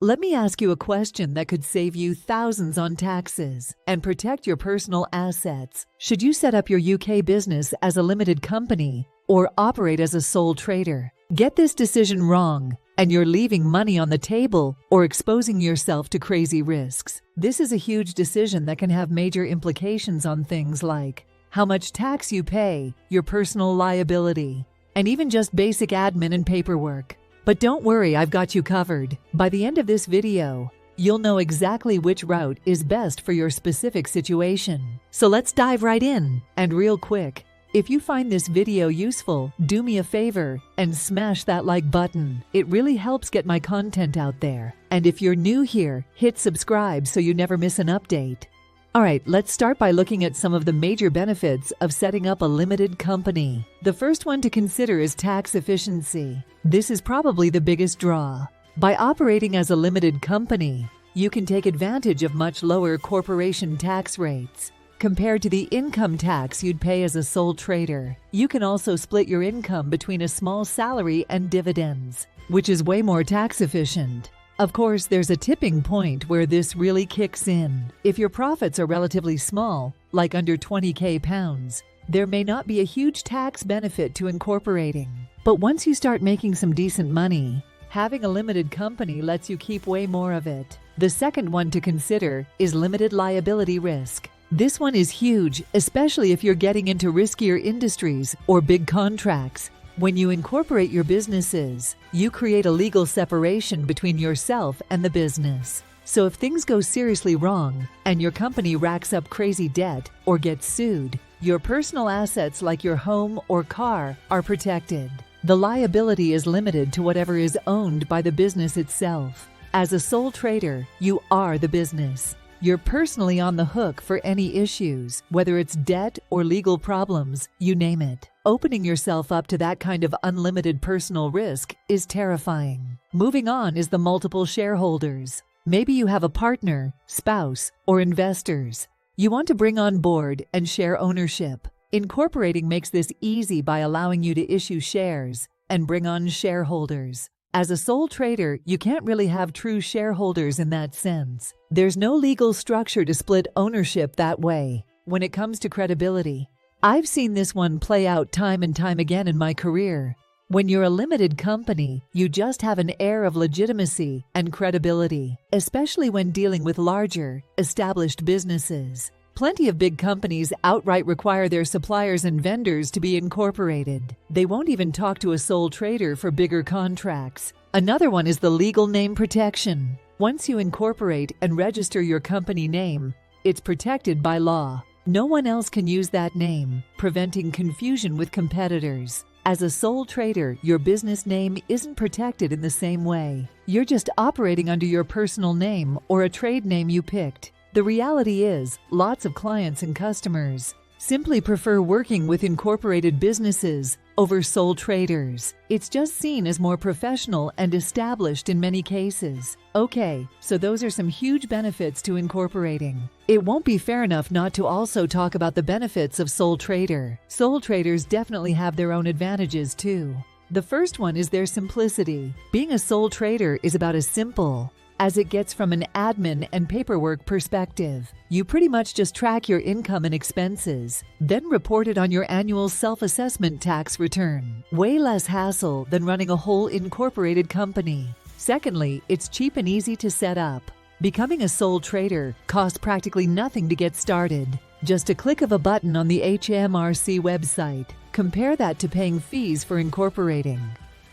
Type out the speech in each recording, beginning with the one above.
Let me ask you a question that could save you thousands on taxes and protect your personal assets. Should you set up your UK business as a limited company or operate as a sole trader? Get this decision wrong, and you're leaving money on the table or exposing yourself to crazy risks. This is a huge decision that can have major implications on things like how much tax you pay, your personal liability, and even just basic admin and paperwork. But don't worry, I've got you covered. By the end of this video, you'll know exactly which route is best for your specific situation. So let's dive right in. And real quick, if you find this video useful, do me a favor and smash that like button. It really helps get my content out there. And if you're new here, hit subscribe so you never miss an update. Alright, let's start by looking at some of the major benefits of setting up a limited company. The first one to consider is tax efficiency. This is probably the biggest draw. By operating as a limited company, you can take advantage of much lower corporation tax rates compared to the income tax you'd pay as a sole trader. You can also split your income between a small salary and dividends, which is way more tax efficient. Of course, there's a tipping point where this really kicks in. If your profits are relatively small, like under 20k pounds, there may not be a huge tax benefit to incorporating. But once you start making some decent money, having a limited company lets you keep way more of it. The second one to consider is limited liability risk. This one is huge, especially if you're getting into riskier industries or big contracts. When you incorporate your businesses, you create a legal separation between yourself and the business. So if things go seriously wrong and your company racks up crazy debt or gets sued, your personal assets like your home or car are protected. The liability is limited to whatever is owned by the business itself. As a sole trader, you are the business. You're personally on the hook for any issues, whether it's debt or legal problems, you name it. Opening yourself up to that kind of unlimited personal risk is terrifying. Moving on is the multiple shareholders. Maybe you have a partner, spouse, or investors you want to bring on board and share ownership. Incorporating makes this easy by allowing you to issue shares and bring on shareholders. As a sole trader, you can't really have true shareholders in that sense. There's no legal structure to split ownership that way. When it comes to credibility, I've seen this one play out time and time again in my career. When you're a limited company, you just have an air of legitimacy and credibility, especially when dealing with larger, established businesses. Plenty of big companies outright require their suppliers and vendors to be incorporated. They won't even talk to a sole trader for bigger contracts. Another one is the legal name protection. Once you incorporate and register your company name, it's protected by law. No one else can use that name, preventing confusion with competitors. As a sole trader, your business name isn't protected in the same way. You're just operating under your personal name or a trade name you picked. The reality is, lots of clients and customers simply prefer working with incorporated businesses over sole traders. It's just seen as more professional and established in many cases. Okay, so those are some huge benefits to incorporating. It won't be fair enough not to also talk about the benefits of sole trader. Sole traders definitely have their own advantages too. The first one is their simplicity. Being a sole trader is about as simple as it gets from an admin and paperwork perspective. You pretty much just track your income and expenses, then report it on your annual self-assessment tax return. Way less hassle than running a whole incorporated company. Secondly, it's cheap and easy to set up. Becoming a sole trader costs practically nothing to get started. Just a click of a button on the HMRC website. Compare that to paying fees for incorporating,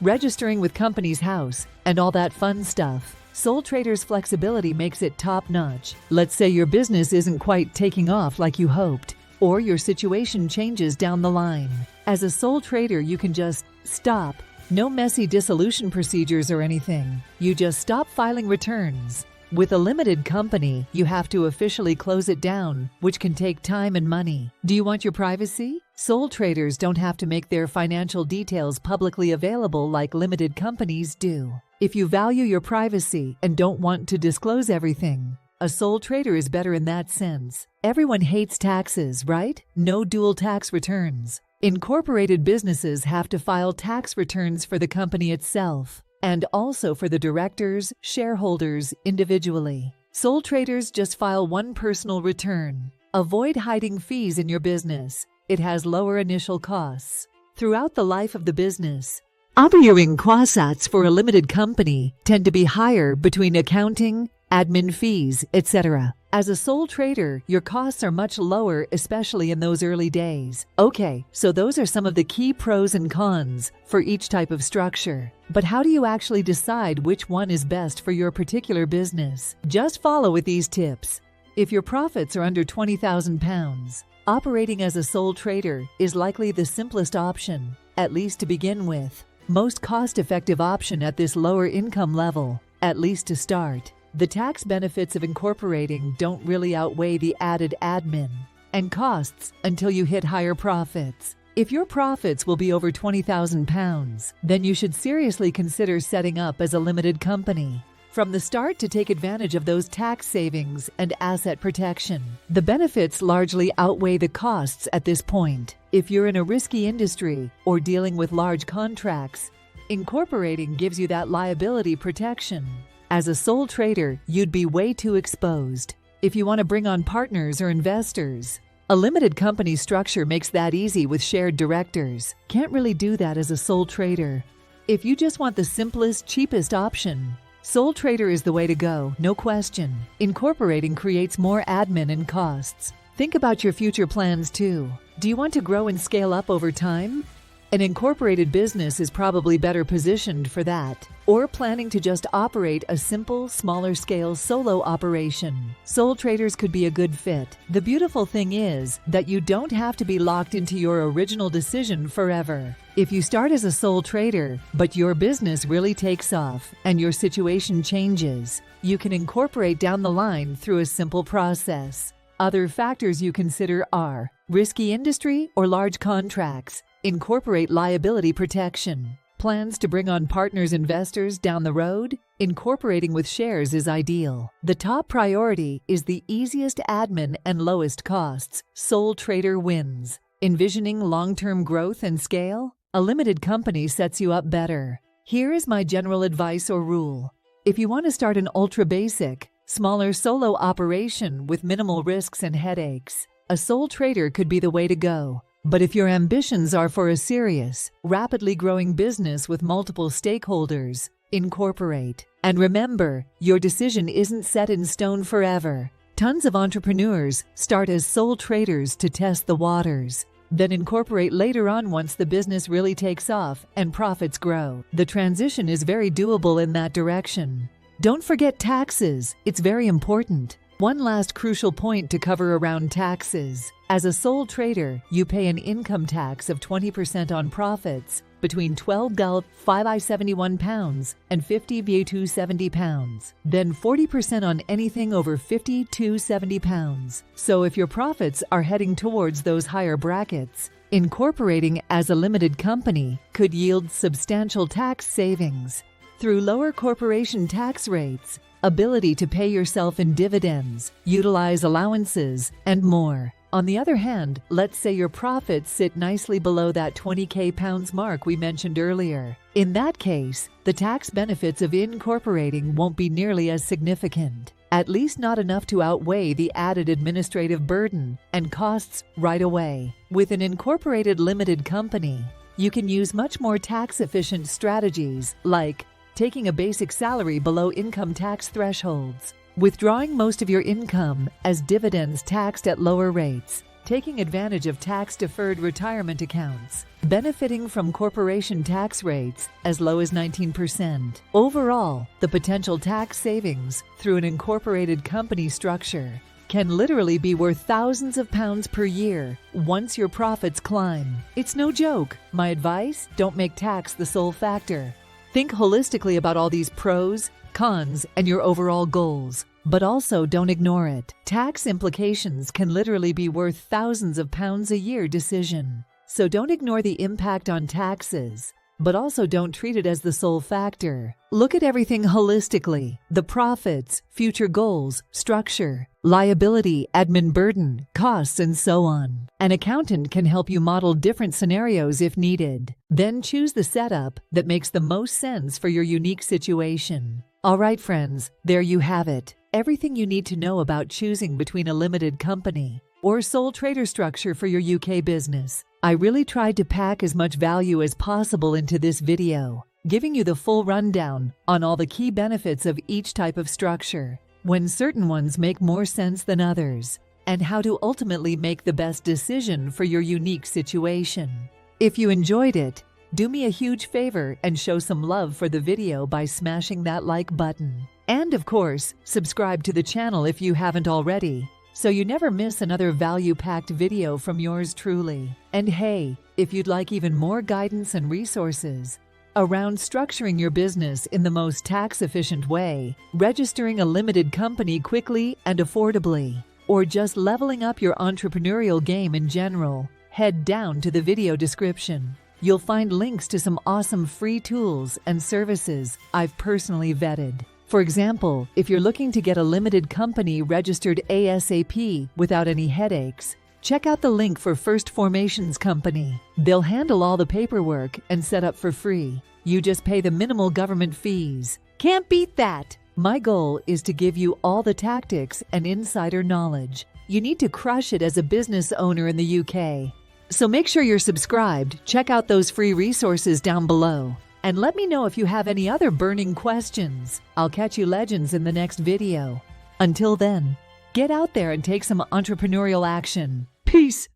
registering with Companies House, and all that fun stuff. Sole trader's flexibility makes it top-notch. Let's say your business isn't quite taking off like you hoped, or your situation changes down the line. As a sole trader, you can just stop. No messy dissolution procedures or anything. You just stop filing returns. With a limited company, you have to officially close it down, which can take time and money. Do you want your privacy? Sole traders don't have to make their financial details publicly available like limited companies do. If you value your privacy and don't want to disclose everything, a sole trader is better in that sense. Everyone hates taxes, right? No dual tax returns. Incorporated businesses have to file tax returns for the company itself. and also for the directors, shareholders individually. Sole traders just file one personal return. Avoid hiding fees in your business. It has lower initial costs. Throughout the life of the business, operating costs for a limited company tend to be higher between accounting, admin fees, etc. As a sole trader, your costs are much lower, especially in those early days. Okay, so those are some of the key pros and cons for each type of structure. But how do you actually decide which one is best for your particular business? Just follow with these tips. If your profits are under £20,000, operating as a sole trader is likely the simplest option, at least to begin with. Most cost-effective option at this lower income level, at least to start. The tax benefits of incorporating don't really outweigh the added admin and costs until you hit higher profits. If your profits will be over £20,000, then you should seriously consider setting up as a limited company from the start to take advantage of those tax savings and asset protection. The benefits largely outweigh the costs at this point. If you're in a risky industry or dealing with large contracts, incorporating gives you that liability protection. As a sole trader, you'd be way too exposed. If you want to bring on partners or investors, a limited company structure makes that easy with shared directors. Can't really do that as a sole trader. If you just want the simplest, cheapest option, sole trader is the way to go, no question. Incorporating creates more admin and costs. Think about your future plans too. Do you want to grow and scale up over time? An incorporated business is probably better positioned for that. Or planning to just operate a simple, smaller scale solo operation. Sole traders could be a good fit. The beautiful thing is that you don't have to be locked into your original decision forever. If you start as a sole trader, but your business really takes off and your situation changes, you can incorporate down the line through a simple process. Other factors you consider are risky industry or large contracts. Incorporate liability protection. Plans to bring on partners, investors down the road? Incorporating with shares is ideal. The top priority is the easiest admin and lowest costs. Sole trader wins. Envisioning long-term growth and scale? A limited company sets you up better. Here is my general advice or rule. If you want to start an ultra-basic, smaller solo operation with minimal risks and headaches, a sole trader could be the way to go. But if your ambitions are for a serious, rapidly growing business with multiple stakeholders, incorporate. And remember, your decision isn't set in stone forever. Tons of entrepreneurs start as sole traders to test the waters, then incorporate later on once the business really takes off and profits grow. The transition is very doable in that direction. Don't forget taxes. It's very important. One last crucial point to cover around taxes. As a sole trader, you pay an income tax of 20% on profits between £12,571 and £50,270, then 40% on anything over £50,270. So if your profits are heading towards those higher brackets, incorporating as a limited company could yield substantial tax savings through lower corporation tax rates, ability to pay yourself in dividends, utilize allowances, and more. On the other hand, let's say your profits sit nicely below that £20,000 mark we mentioned earlier. In that case, the tax benefits of incorporating won't be nearly as significant, at least not enough to outweigh the added administrative burden and costs right away. With an incorporated limited company, you can use much more tax-efficient strategies like taking a basic salary below income tax thresholds, withdrawing most of your income as dividends taxed at lower rates, taking advantage of tax-deferred retirement accounts, benefiting from corporation tax rates as low as 19%. Overall, the potential tax savings through an incorporated company structure can literally be worth thousands of pounds per year once your profits climb. It's no joke. My advice: don't make tax the sole factor. Think holistically about all these pros, cons, and your overall goals, but also don't ignore it. Tax implications can literally be worth thousands of pounds a year decision. So don't ignore the impact on taxes. but also don't treat it as the sole factor. Look at everything holistically: the profits, future goals, structure, liability, admin burden, costs, and so on. An accountant can help you model different scenarios if needed. Then choose the setup that makes the most sense for your unique situation. All right, friends, there you have it. Everything you need to know about choosing between a limited company or sole trader structure for your UK business. I really tried to pack as much value as possible into this video, giving you the full rundown on all the key benefits of each type of structure, when certain ones make more sense than others, and how to ultimately make the best decision for your unique situation. If you enjoyed it, do me a huge favor and show some love for the video by smashing that like button. And of course, subscribe to the channel if you haven't already, so you never miss another value-packed video from yours truly. And hey, if you'd like even more guidance and resources around structuring your business in the most tax-efficient way, registering a limited company quickly and affordably, or just leveling up your entrepreneurial game in general, head down to the video description. You'll find links to some awesome free tools and services I've personally vetted. For example, if you're looking to get a limited company registered ASAP without any headaches, check out the link for First Formations Company. They'll handle all the paperwork and set up for free. You just pay the minimal government fees. Can't beat that! My goal is to give you all the tactics and insider knowledge you need to crush it as a business owner in the UK. So make sure you're subscribed, check out those free resources down below, and let me know if you have any other burning questions. I'll catch you legends in the next video. Until then, get out there and take some entrepreneurial action. Peace!